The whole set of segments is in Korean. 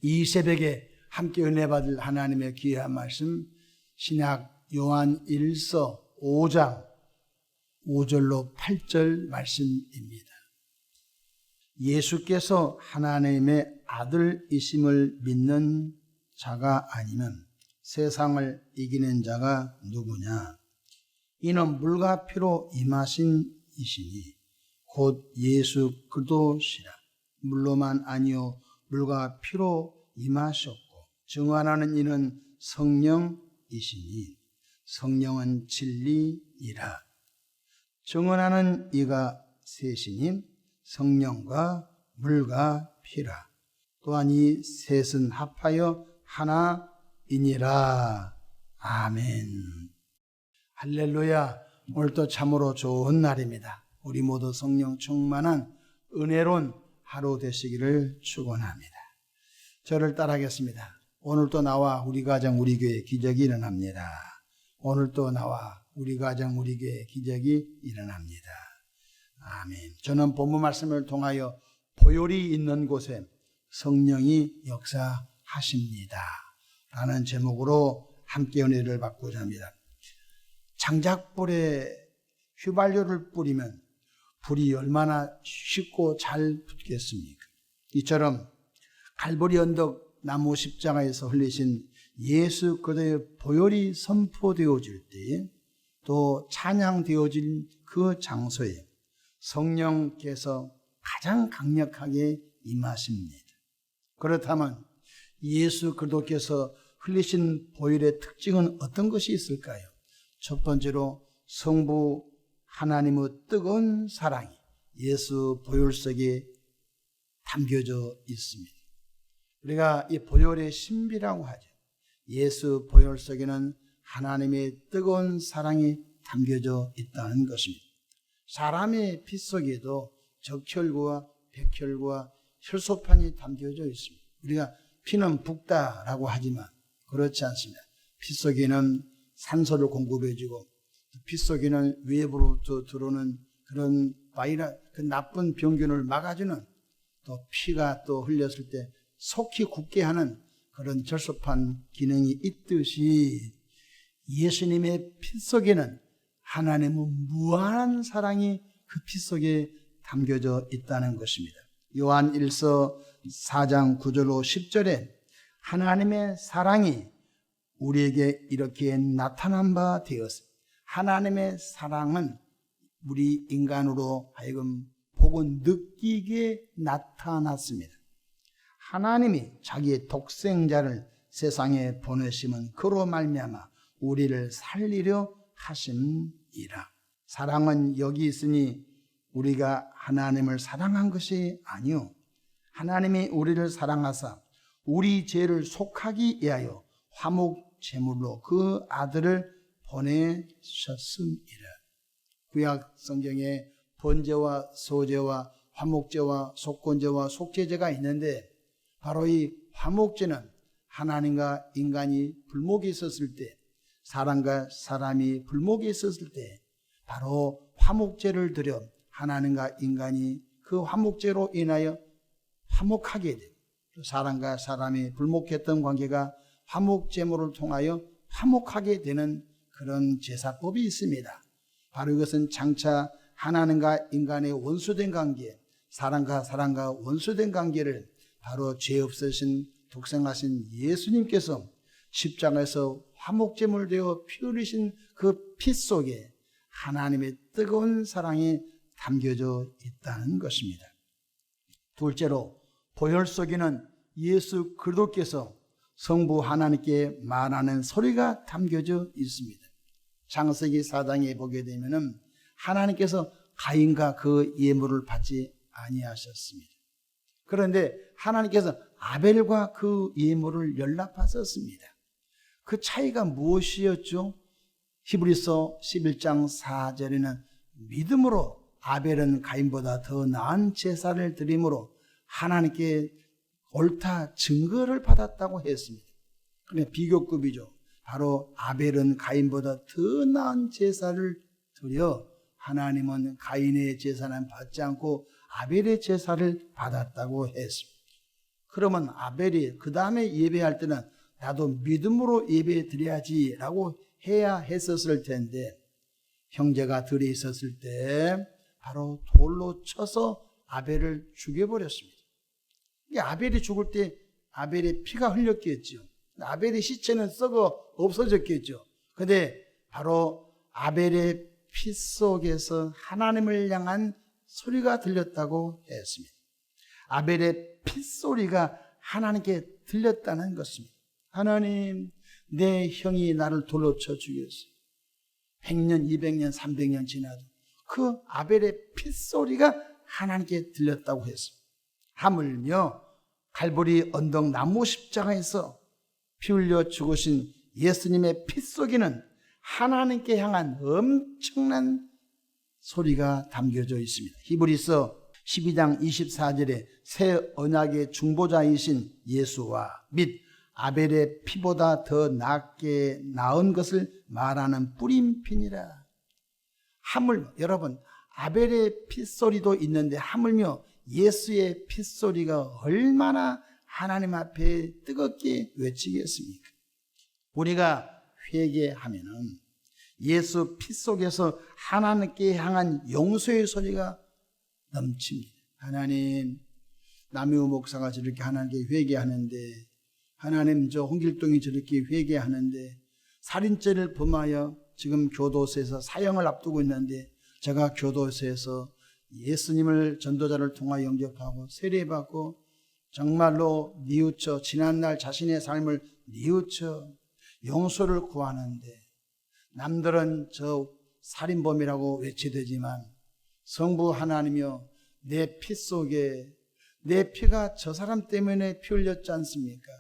이 새벽에 함께 은혜 받을 하나님의 귀한 말씀, 신약 요한 1서 5장 5절로 8절 말씀입니다. 예수께서 하나님의 아들이심을 믿는 자가 아니면 세상을 이기는 자가 누구냐? 이는 물과 피로 임하신 이시니 곧 예수 그리스도시라. 물로만 아니요 물과 피로 임하셨고 증언하는 이는 성령이시니 성령은 진리이라. 증언하는 이가 셋이니 성령과 물과 피라. 또한 이 셋은 합하여 하나이니라. 아멘. 할렐루야. 오늘도 참으로 좋은 날입니다. 우리 모두 성령 충만한 은혜로운 하루 되시기를 축원합니다. 저를 따라하겠습니다. 오늘도 나와 우리 가정 우리 교회 기적이 일어납니다. 오늘도 나와 우리 가정 우리 교회 기적이 일어납니다. 아멘. 저는 본문 말씀을 통하여 보혈이 있는 곳에 성령이 역사하십니다 라는 제목으로 함께 은혜를 받고자 합니다. 장작불에 휘발유를 뿌리면 불이 얼마나 쉽고 잘 붙겠습니까? 이처럼 갈보리 언덕 나무 십자가에서 흘리신 예수 그리스도의 보혈이 선포되어질 때, 또 찬양되어질 그 장소에 성령께서 가장 강력하게 임하십니다. 그렇다면 예수 그리스도께서 흘리신 보혈의 특징은 어떤 것이 있을까요? 첫 번째로 성부 하나님의 뜨거운 사랑이 예수 보혈 속에 담겨져 있습니다. 우리가 이 보혈의 신비라고 하죠. 예수 보혈 속에는 하나님의 뜨거운 사랑이 담겨져 있다는 것입니다. 사람의 피 속에도 적혈과 백혈과 혈소판이 담겨져 있습니다. 우리가 피는 붓다라고 하지만 그렇지 않습니다. 피 속에는 산소를 공급해주고 피 속에는 외부로부터 들어오는 그런 바이러스, 그 나쁜 병균을 막아주는, 또 피가 또 흘렸을 때 속히 굳게 하는 그런 절소판 기능이 있듯이 예수님의 피 속에는 하나님의 무한한 사랑이 그 피 속에 담겨져 있다는 것입니다. 요한 1서 4장 9절로 10절에 하나님의 사랑이 우리에게 이렇게 나타난 바 되었습니다. 하나님의 사랑은 우리 인간으로 하여금 보고 느끼게 나타났습니다. 하나님이 자기의 독생자를 세상에 보내심은 그로 말미암아 우리를 살리려 하심이라. 사랑은 여기 있으니 우리가 하나님을 사랑한 것이 아니요 하나님이 우리를 사랑하사 우리 죄를 속하기 위하여 화목 제물로 그 아들을 보내셨음이라. 구약 성경에 번제와 소제와 화목제와 속건제와 속죄제가 있는데, 바로 이 화목제는 하나님과 인간이 불목이 있었을 때, 사람과 사람이 불목이 있었을 때 바로 화목제를 드려 하나님과 인간이 그 화목제로 인하여 화목하게 되고, 사람과 사람이 불목했던 관계가 화목제물을 통하여 화목하게 되는 그런 제사법이 있습니다. 바로 이것은 장차 하나님과 인간의 원수된 관계, 사람과 사람과 원수된 관계를 바로 죄 없으신 독생하신 예수님께서 십자가에서 화목제물 되어 피 흘리신 그 피 속에 하나님의 뜨거운 사랑이 담겨져 있다는 것입니다. 둘째로 보혈 속에는 예수 그리스도께서 성부 하나님께 말하는 소리가 담겨져 있습니다. 창세기 4장에 보게 되면은 하나님께서 가인과 그 예물을 받지 아니하셨습니다. 그런데 하나님께서 아벨과 그 예물을 연락하셨습니다. 그 차이가 무엇이었죠? 히브리서 11장 4절에는 믿음으로 아벨은 가인보다 더 나은 제사를 드림으로 하나님께 옳다 증거를 받았다고 했습니다. 그런데 비교급이죠. 바로 아벨은 가인보다 더 나은 제사를 드려 하나님은 가인의 제사는 받지 않고 아벨의 제사를 받았다고 했습니다. 그러면 아벨이 그 다음에 예배할 때는 나도 믿음으로 예배 드려야지 라고 해야 했었을 텐데, 형제가 들에 있었을 때 바로 돌로 쳐서 아벨을 죽여버렸습니다. 아벨이 죽을 때 아벨의 피가 흘렸겠죠. 아벨의 시체는 썩어 없어졌겠죠. 근데 바로 아벨의 피 속에서 하나님을 향한 소리가 들렸다고 했습니다. 아벨의 핏소리가 하나님께 들렸다는 것입니다. 하나님, 내 형이 나를 돌로 쳐 죽였어요. 100년, 200년, 300년 지나도 그 아벨의 핏소리가 하나님께 들렸다고 했습니다. 하물며 갈보리 언덕 나무 십자가에서 피 흘려 죽으신 예수님의 핏속에는 하나님께 향한 엄청난 소리가 담겨져 있습니다. 히브리서 12장 24절에 새 언약의 중보자이신 예수와 및 아벨의 피보다 더 낫게 나은 것을 말하는 뿌린 피니라. 여러분, 아벨의 핏소리도 있는데 하물며 예수의 핏소리가 얼마나 하나님 앞에 뜨겁게 외치겠습니까? 우리가 회개하면은 예수 피 속에서 하나님께 향한 용서의 소리가 넘칩니다. 하나님, 남효 목사가 저렇게 하나님께 회개하는데, 하나님, 저 홍길동이 저렇게 회개하는데, 살인죄를 범하여 지금 교도소에서 사형을 앞두고 있는데, 제가 교도소에서 예수님을 전도자를 통하여 영접하고 세례받고 정말로 뉘우쳐 지난날 자신의 삶을 뉘우쳐 용서를 구하는데, 남들은 저 살인범이라고 외치되지만 성부 하나님이여, 내 피 속에, 내 피가 저 사람 때문에 피 흘렸지 않습니까?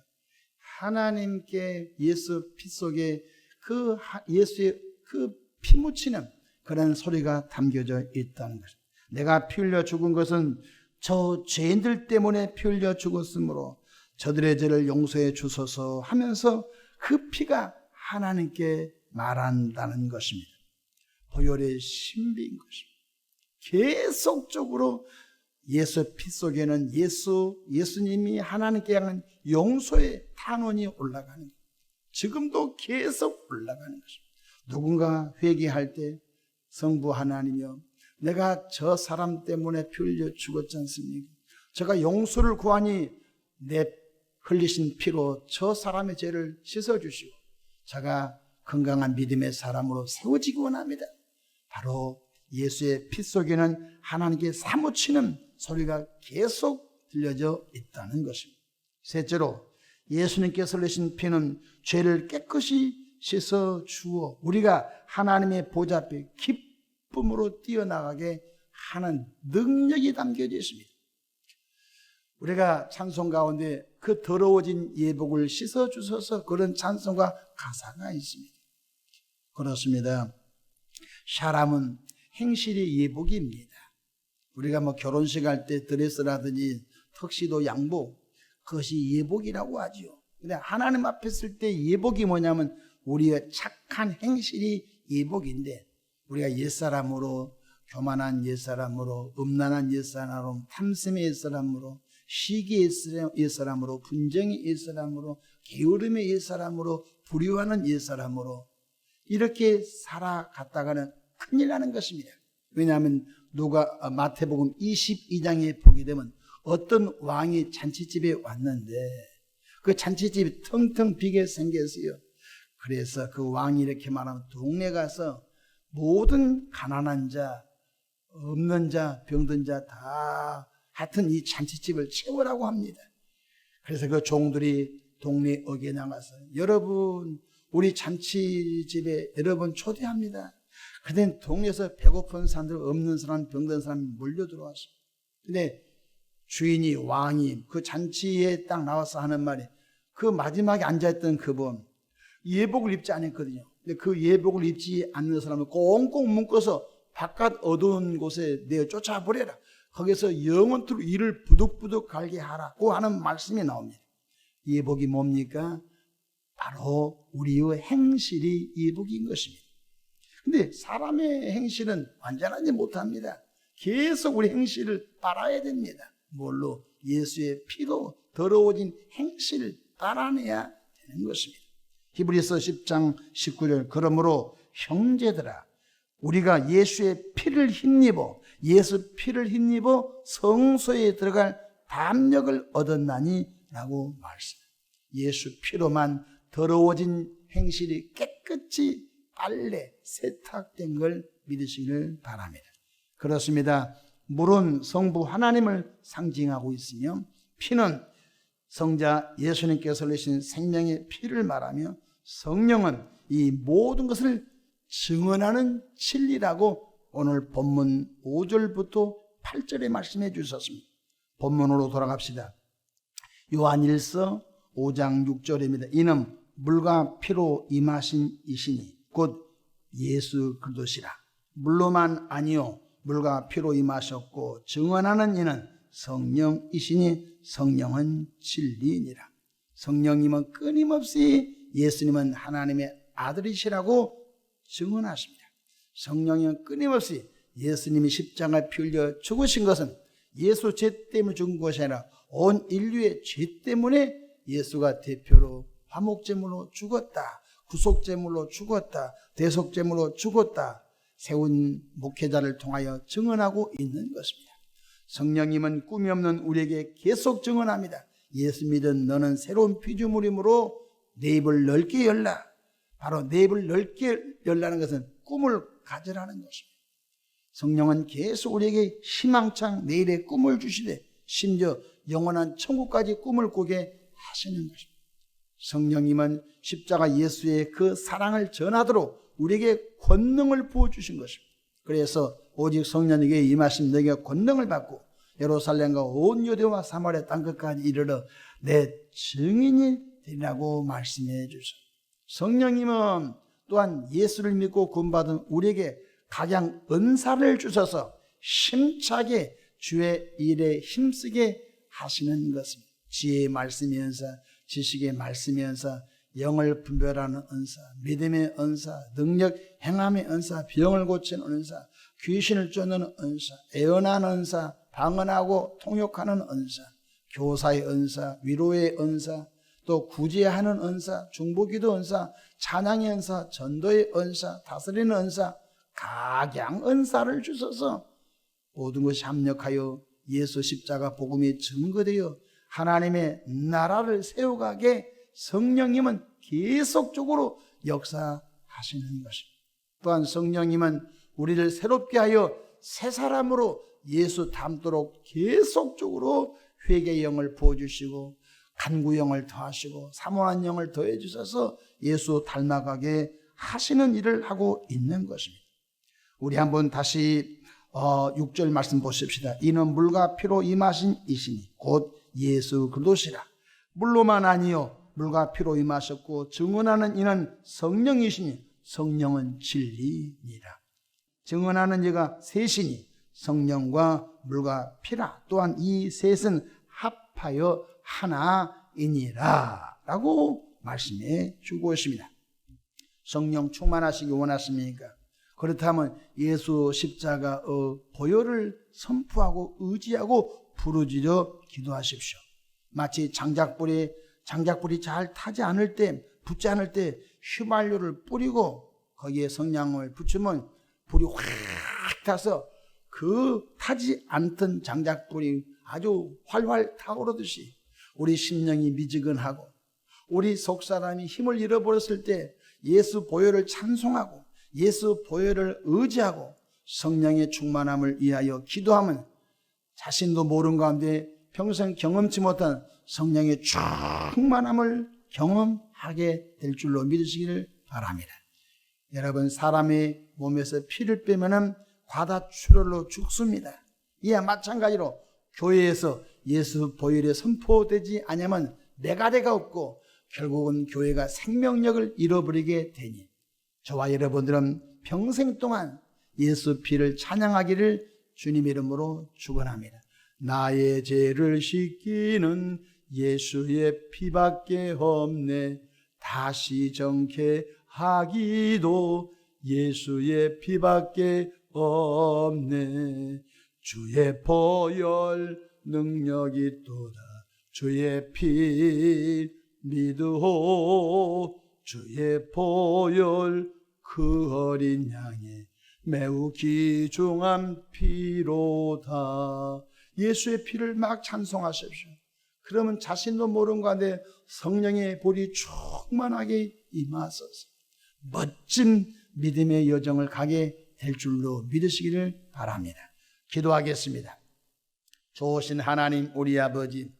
하나님께 예수 피 속에 그 예수의 그 피 묻히는 그런 소리가 담겨져 있다는 것입니다. 내가 피 흘려 죽은 것은 저 죄인들 때문에 피 흘려 죽었으므로 저들의 죄를 용서해 주소서 하면서 그 피가 하나님께 말한다는 것입니다. 보혈의 신비인 것입니다. 계속적으로 예수 피 속에는 예수님이 하나님께 향한 용서의 탄원이 올라가는 거예요. 지금도 계속 올라가는 것입니다. 누군가 회개할 때 성부 하나님이여, 내가 저 사람 때문에 피 흘려 죽었지 않습니까? 제가 용서를 구하니 내 흘리신 피로 저 사람의 죄를 씻어주시고 제가 건강한 믿음의 사람으로 세워지기 원합니다. 바로 예수의 피 속에는 하나님께 사무치는 소리가 계속 들려져 있다는 것입니다. 셋째로, 예수님께서 흘리신 피는 죄를 깨끗이 씻어 주어 우리가 하나님의 보좌 앞에 기쁨으로 뛰어나가게 하는 능력이 담겨져 있습니다. 우리가 찬송 가운데 그 더러워진 예복을 씻어 주셔서 그런 찬송과 가사가 있습니다. 그렇습니다. 사람은 행실이 예복입니다. 우리가 결혼식 할 때 드레스라든지 턱시도, 양복, 그것이 예복이라고 하죠. 근데 하나님 앞에 있을 때 예복이 뭐냐면 우리의 착한 행실이 예복인데, 우리가 옛사람으로, 교만한 옛사람으로, 음란한 옛사람으로, 탐심의 옛사람으로, 시기의 옛사람으로, 분쟁의 옛사람으로, 게으름의 옛사람으로, 불효하는 옛사람으로 이렇게 살아갔다가는 큰일 나는 것입니다. 왜냐하면 마태복음 22장에 보게 되면 어떤 왕이 잔치집에 왔는데 그 잔치집이 텅텅 비게 생겼어요. 그래서 그 왕이 이렇게 말하면 동네 가서 모든 가난한 자, 없는 자, 병든 자 다 하여튼 이 잔치집을 채우라고 합니다. 그래서 그 종들이 동네 어귀에 나가서 여러분, 우리 잔치집에 여러분 초대합니다. 그때 동네에서 배고픈 사람들, 없는 사람, 병든 사람이 몰려 들어왔어요. 근데 주인이, 왕이 그 잔치에 딱 나와서 하는 말이, 그 마지막에 앉아있던 그분 예복을 입지 않았거든요. 근데 그 예복을 입지 않는 사람을 꽁꽁 묶어서 바깥 어두운 곳에 내어 쫓아버려라. 거기서 영원토록 이를 부득부득 갈게 하라고 하는 말씀이 나옵니다. 예복이 뭡니까? 바로 우리의 행실이 예복인 것입니다. 근데 사람의 행실은 완전하지 못합니다. 계속 우리 행실을 따라야 됩니다. 뭘로? 예수의 피로 더러워진 행실을 따라내야 되는 것입니다. 히브리서 10장 19절 그러므로 형제들아 우리가 예수의 피를 힘입어 예수 피를 힘입어 성소에 들어갈 담력을 얻었나니 라고 말씀합니다. 예수 피로만 더러워진 행실이 깨끗이 빨래 세탁된 걸 믿으시길 바랍니다. 그렇습니다. 물은 성부 하나님을 상징하고 있으며 피는 성자 예수님께서 흘리신 생명의 피를 말하며 성령은 이 모든 것을 증언하는 진리라고 오늘 본문 5절부터 8절에 말씀해 주셨습니다. 본문으로 돌아갑시다. 요한일서 5장 6절입니다. 이는 물과 피로 임하신 이시니 곧 예수 그리스도시라. 물로만 아니요 물과 피로 임하셨고 증언하는 이는 성령이시니 성령은 진리니라. 성령님은 끊임없이 예수님은 하나님의 아들이시라고 증언하십니다. 성령님은 끊임없이 예수님이 십자가에 피 흘려 죽으신 것은 예수 죄 때문에 죽은 것이 아니라 온 인류의 죄 때문에 예수가 대표로 화목제물로 죽었다, 구속제물로 죽었다, 대속제물로 죽었다, 세운 목회자를 통하여 증언하고 있는 것입니다. 성령님은 꿈이 없는 우리에게 계속 증언합니다. 예수 믿은 너는 새로운 피조물이므로 내 입을 넓게 열라. 바로 내 입을 넓게 열라는 것은 꿈을 가지라는 것입니다. 성령은 계속 우리에게 희망찬 내일의 꿈을 주시되 심지어 영원한 천국까지 꿈을 꾸게 하시는 것입니다. 성령님은 십자가 예수의 그 사랑을 전하도록 우리에게 권능을 부어주신 것입니다. 그래서 오직 성령에게 임하신 너희가 권능을 받고 예루살렘과 온 유대와 사마리아 땅끝까지 이르러 내 증인이 되리라고 말씀해 주셨습니다. 성령님은 또한 예수를 믿고 구원받은 우리에게 각양 은사를 주셔서 힘차게 주의 일에 힘쓰게 하시는 것입니다. 지혜의 말씀의 은사, 지식의 말씀의 은사, 영을 분별하는 은사, 믿음의 은사, 능력 행함의 은사, 병을 고치는 은사, 귀신을 쫓는 은사, 애언하는 은사, 방언하고 통역하는 은사, 교사의 은사, 위로의 은사, 또 구제하는 은사, 중보기도 은사, 찬양의 은사, 전도의 은사, 다스리는 은사, 각양 은사를 주셔서 모든 것이 합력하여 예수 십자가 복음이 증거되어 하나님의 나라를 세워가게 성령님은 계속적으로 역사하시는 것입니다. 또한 성령님은 우리를 새롭게 하여 새 사람으로 예수 닮도록 계속적으로 회개의 영을 부어주시고 간구의 영을 더하시고 사모한 영을 더해 주셔서 예수 닮아가게 하시는 일을 하고 있는 것입니다. 우리 한번 다시 6절 말씀 보십시다. 이는 물과 피로 임하신 이시니 곧 예수 그리스도시라. 물로만 아니요 물과 피로 임하셨고 증언하는 이는 성령이시니 성령은 진리니라. 증언하는 이가 셋이니 성령과 물과 피라. 또한 이 셋은 합하여 하나이니라 라고 말씀해 주고 있습니다. 성령 충만하시기 원하십니까? 그렇다면 예수 십자가의 보혈을 선포하고 의지하고 부르짖어 기도하십시오. 마치 장작불이 잘 타지 않을 때, 붙지 않을 때 휘발유를 뿌리고 거기에 성냥을 붙이면 불이 확 타서 그 타지 않던 장작불이 아주 활활 타오르듯이 우리 심령이 미지근하고 우리 속사람이 힘을 잃어버렸을 때 예수 보혈을 찬송하고 예수 보혈을 의지하고 성령의 충만함을 위하여 기도하면 자신도 모르는 가운데 평생 경험치 못한 성령의 충만함을 경험하게 될 줄로 믿으시기를 바랍니다. 여러분, 사람의 몸에서 피를 빼면은 과다출혈로 죽습니다. 이와 마찬가지로 교회에서 예수 보혈이 선포되지 않으면 내가래가 없고 결국은 교회가 생명력을 잃어버리게 되니 저와 여러분들은 평생 동안 예수 피를 찬양하기를 주님 이름으로 축원합니다. 나의 죄를 씻기는 예수의 피밖에 없네. 다시 정케하기도 예수의 피밖에 없네. 주의 보혈 능력이 또다 주의 피 믿으오 주의 보혈 그 어린 양의 매우 귀중한 피로다. 예수의 피를 막 찬송하십시오. 그러면 자신도 모르는 가운데 성령의 불이 충만하게 임하소서 멋진 믿음의 여정을 가게 될 줄로 믿으시기를 바랍니다. 기도하겠습니다. 좋으신 하나님 우리 아버지,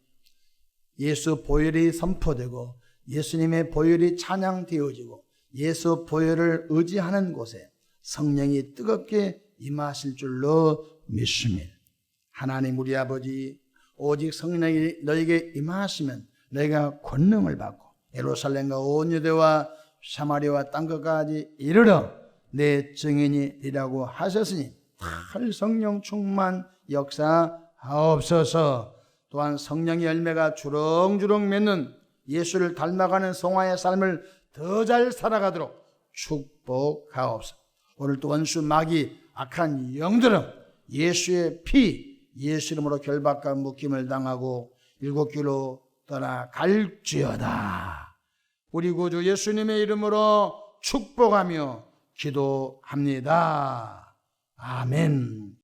예수 보혈이 선포되고 예수님의 보혈이 찬양되어지고 예수 보혈을 의지하는 곳에 성령이 뜨겁게 임하실 줄로 믿습니다. 하나님 우리 아버지, 오직 성령이 너에게 임하시면 너희가 권능을 받고 예루살렘과 온 유대와 사마리아와 땅끝까지 이르러 내 증인이 되라고 하셨으니 할 성령 충만 역사하옵소서. 또한 성령의 열매가 주렁주렁 맺는 예수를 닮아가는 성화의 삶을 더 잘 살아가도록 축복하옵소서. 오늘 또 원수 마귀 악한 영들은 예수의 피 예수 이름으로 결박과 묶임을 당하고 일곱 길로 떠나갈지어다. 우리 구주 예수님의 이름으로 축복하며 기도합니다. 아멘.